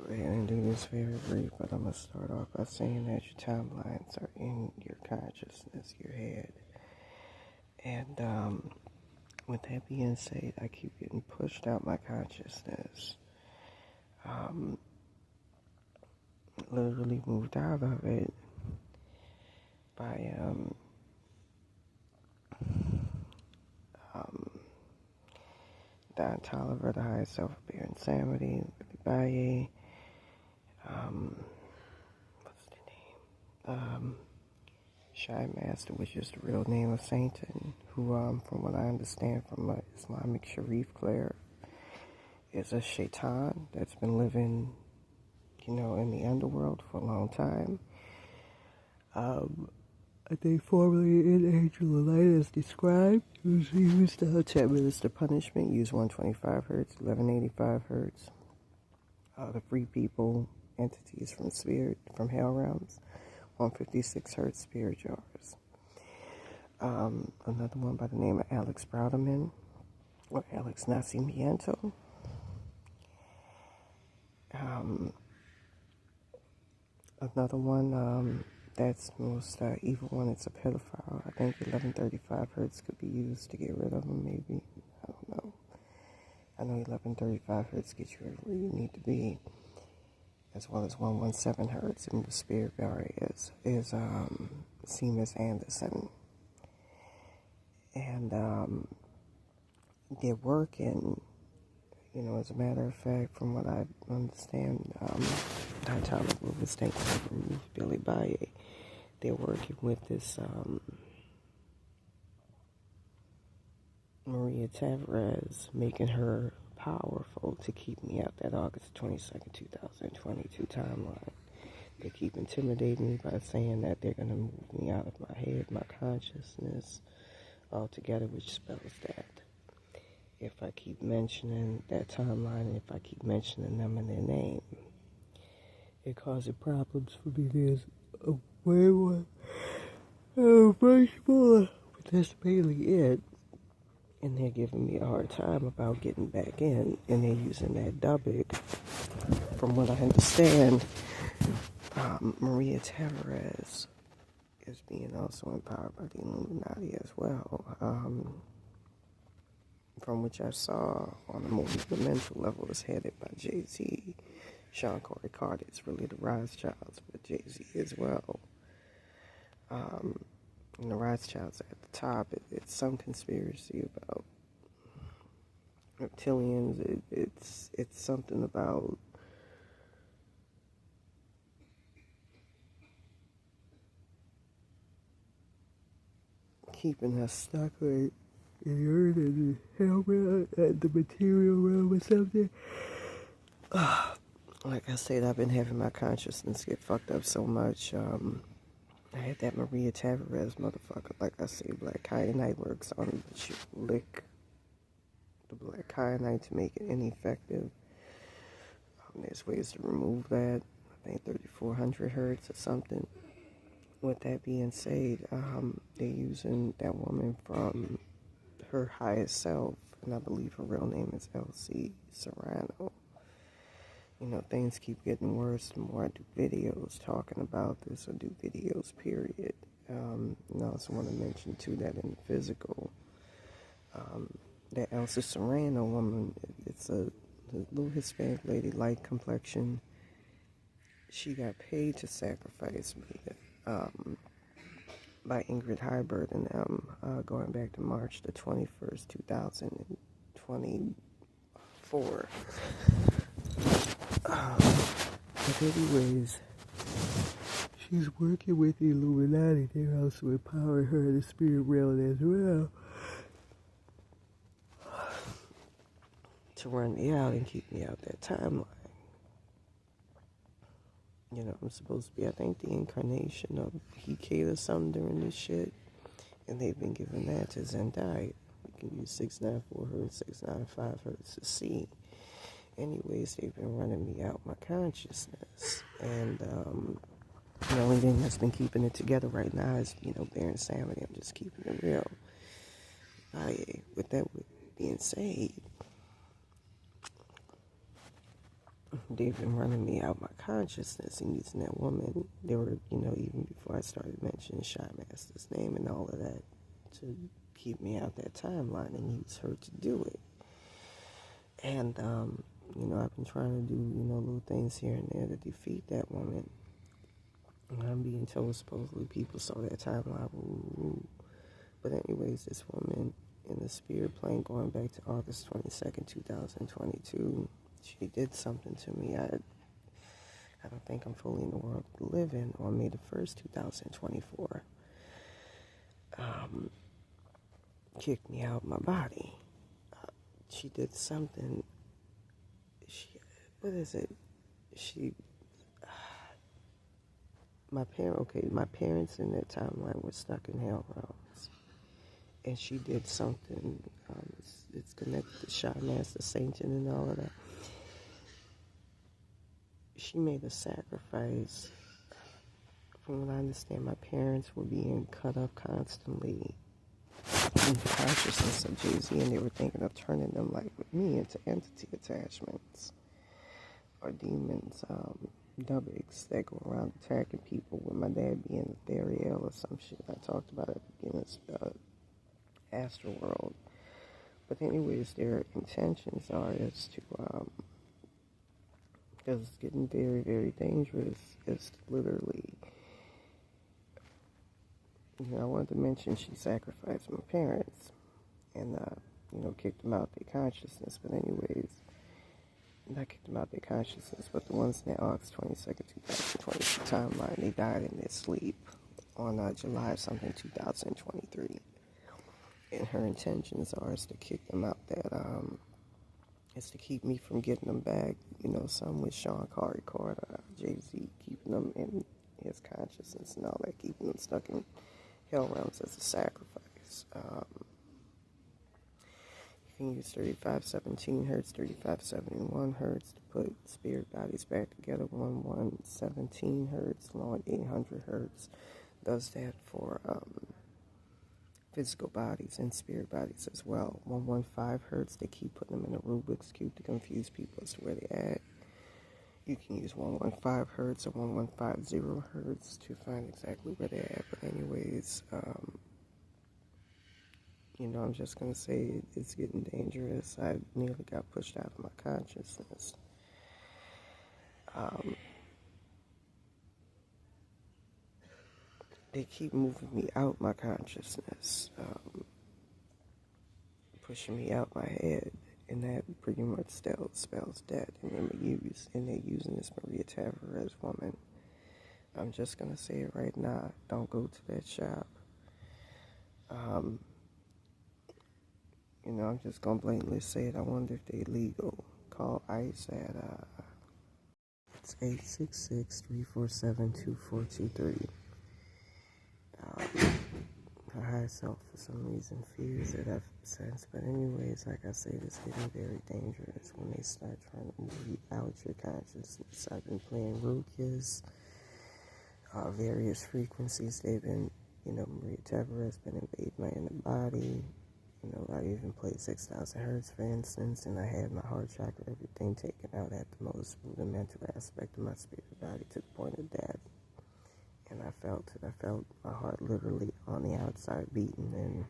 go ahead and do this very brief, but I'm going to start off by saying that your timelines are in your consciousness, your head. And with that being said, I keep getting pushed out my consciousness. Literally moved out of it by Don Toliver, the highest self of Baron Samedi, Billy Baille, what's the name? Shimaster, which is the real name of Satan, who, from what I understand from an Islamic Sharif cleric, is a shaitan that's been living, in the underworld for a long time. I think formerly in Angel of Light as described, it was used to administer punishment, use 125 hertz, 1185 hertz. The free people, entities from spirit, from hell realms, 156 hertz spirit jars. Another one by the name of Alex Browderman or Alex Nacimento. Another one that's most evil one, it's a pedophile. I think 1135 hertz could be used to get rid of them, maybe. I don't know. I know 1135 hertz gets you everywhere you need to be, as well as 117 hertz, and the spirit barrier is Seamus Anderson. And they're working, as a matter of fact, from what I understand, Don Toliver was taking from Billy Baille. They're working with this Maria Tavarez, making her powerful to keep me out that August 22nd, 2022 timeline. They keep intimidating me by saying that they're going to move me out of my head, my consciousness altogether, which spells that if I keep mentioning that timeline, if I keep mentioning them in their name, it causes problems for me. There's a way more, much more, but that's mainly it. And they're giving me a hard time about getting back in, and they're using that dubbing. From what I understand, Maria Tavarez is being also empowered by the Illuminati as well. From which I saw on a more mental level, is headed by Jay-Z. Sean Corey Carter is really the Rothschilds, but Jay-Z as well. And the Rothschilds at the top, it's some conspiracy about reptilians. It's something about keeping us stuck in the earth and the hell realm, the material realm or something. Like I said, I've been having my consciousness get fucked up so much. I had that Maria Tavarez motherfucker, like I say, black kyanite works on it, but you lick the black kyanite to make it ineffective. There's ways to remove that. I think 3400 hertz or something. With that being said, they're using that woman from her highest self, and I believe her real name is L.C. Serrano. Things keep getting worse the more I do videos talking about this, or do videos, period. I also want to mention, too, that in the physical, that Elsa Serrano woman, it's a little Hispanic lady, light complexion. She got paid to sacrifice me by Ingrid Hybert and them, going back to March the 21st, 2024. But anyways, she's working with the Illuminati. They're also empowering her in the spirit realm as well to run me out and keep me out that timeline. I'm supposed to be, I think, the incarnation of Hecate or something during this shit, and they've been giving that to Zendaya. We can use 694 hertz, 695 hertz to see. Anyways, they've been running me out my consciousness, and the only thing that's been keeping it together right now is, Baron Samedi. I'm just keeping it real. With that being said, they've been running me out my consciousness and using that woman. They were, even before I started mentioning Shimaster's name and all of that, to keep me out that timeline and use her to do it. And, I've been trying to do, little things here and there to defeat that woman. And I'm being told supposedly people saw that timeline. Ooh. But anyways, this woman in the spirit plane going back to August 22nd, 2022, she did something to me. I don't think I'm fully in the world to live in on May the 1st, 2024. Kicked me out of my body. She did something. My parents in that timeline were stuck in hell realms. And she did something, it's connected to Shimaster, Satan, and all of that. She made a sacrifice. From what I understand, my parents were being cut up constantly in the consciousness of Jay-Z, and they were thinking of turning them, like with me, into entity attachments or demons, dubbigs that go around attacking people, with my dad being a Theriel or some shit I talked about at the beginning of Astroworld. But anyways, their intentions are is to, because it's getting very, very dangerous, is literally, I wanted to mention she sacrificed my parents and, kicked them out their consciousness. But anyways, not kicked them out their consciousness, but the ones in that August 22nd, 2022 timeline, they died in their sleep on July something, 2023. And her intentions are is to kick them out is to keep me from getting them back, some with Sean Carter, Jay-Z, keeping them in his consciousness and all that, keeping them stuck in hell realms as a sacrifice. You can use 3517 hertz, 3571 hertz to put spirit bodies back together. 1117 hertz, along 800 hertz does that for physical bodies and spirit bodies as well. 115 hertz, they keep putting them in a Rubik's Cube to confuse people as to where they're at. You can use 115 hertz or 1150 hertz to find exactly where they're at. But anyways, I'm just going to say it's getting dangerous. I nearly got pushed out of my consciousness. They keep moving me out my consciousness, pushing me out my head, and that pretty much spells death. And they're using this Maria Tavarez woman. I'm just gonna say it right now. Don't go to that shop. I'm just gonna blatantly say it. I wonder if they're legal. Call ICE at it's 866-347-2423. My higher self, for some reason, fears that I've sensed. But anyways, like I said, it's getting very dangerous when they start trying to move you out your consciousness. I've been playing Rukias, various frequencies. They've been, Maria Tavarez been invading my inner body. I even played 6,000 hertz, for instance, and I had my heart chakra, everything taken out at the most rudimental aspect of my spirit body to the point of death. And I felt it. I felt my heart literally on the outside beating, and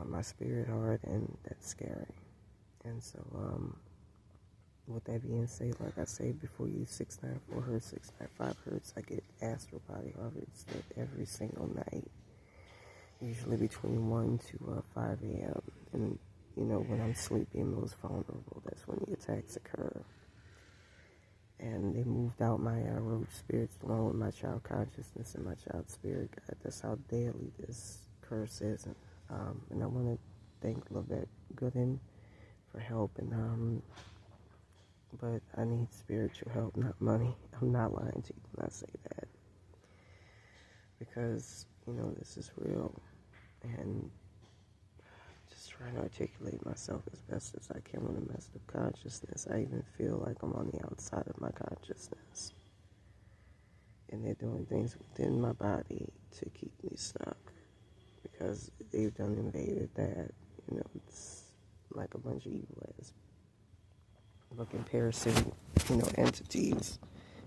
my spirit heart, and that's scary. And so, with that being said, like I said before, use 694 hertz, 695 hertz. I get astral body harvested every single night, usually between 1 to 5 a.m. And, when I'm sleepy and most vulnerable, that's when the attacks occur. And they moved out my rogue spirits along with my child consciousness and my child spirit guide. That's how deadly this curse is. And I want to thank Lavette Gooden for helping. But I need spiritual help, not money. I'm not lying to you when I say that. Because, this is real. And just trying to articulate myself as best as I can with a messed up consciousness. I even feel like I'm on the outside of my consciousness. And they're doing things within my body to keep me stuck. Because they've done invaded that. It's like a bunch of evil ass looking parasitic, entities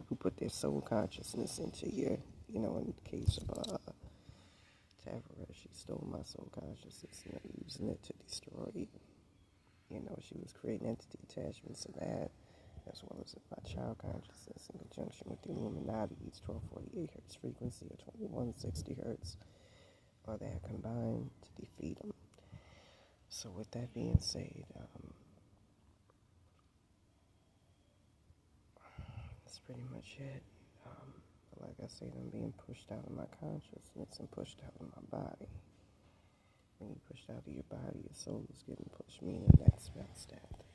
who put their soul consciousness into you. In the case of Tavarez, she stole my soul consciousness and using it to destroy it. She was creating entity attachments to that, as well as my child consciousness in conjunction with the Illuminati's 1248 hertz frequency or 2160 hertz, or that combined to defeat them. So with that being said, that's pretty much it. Like I said, I'm being pushed out of my consciousness and pushed out of my body. When you're pushed out of your body, your soul is getting pushed, meaning that's death.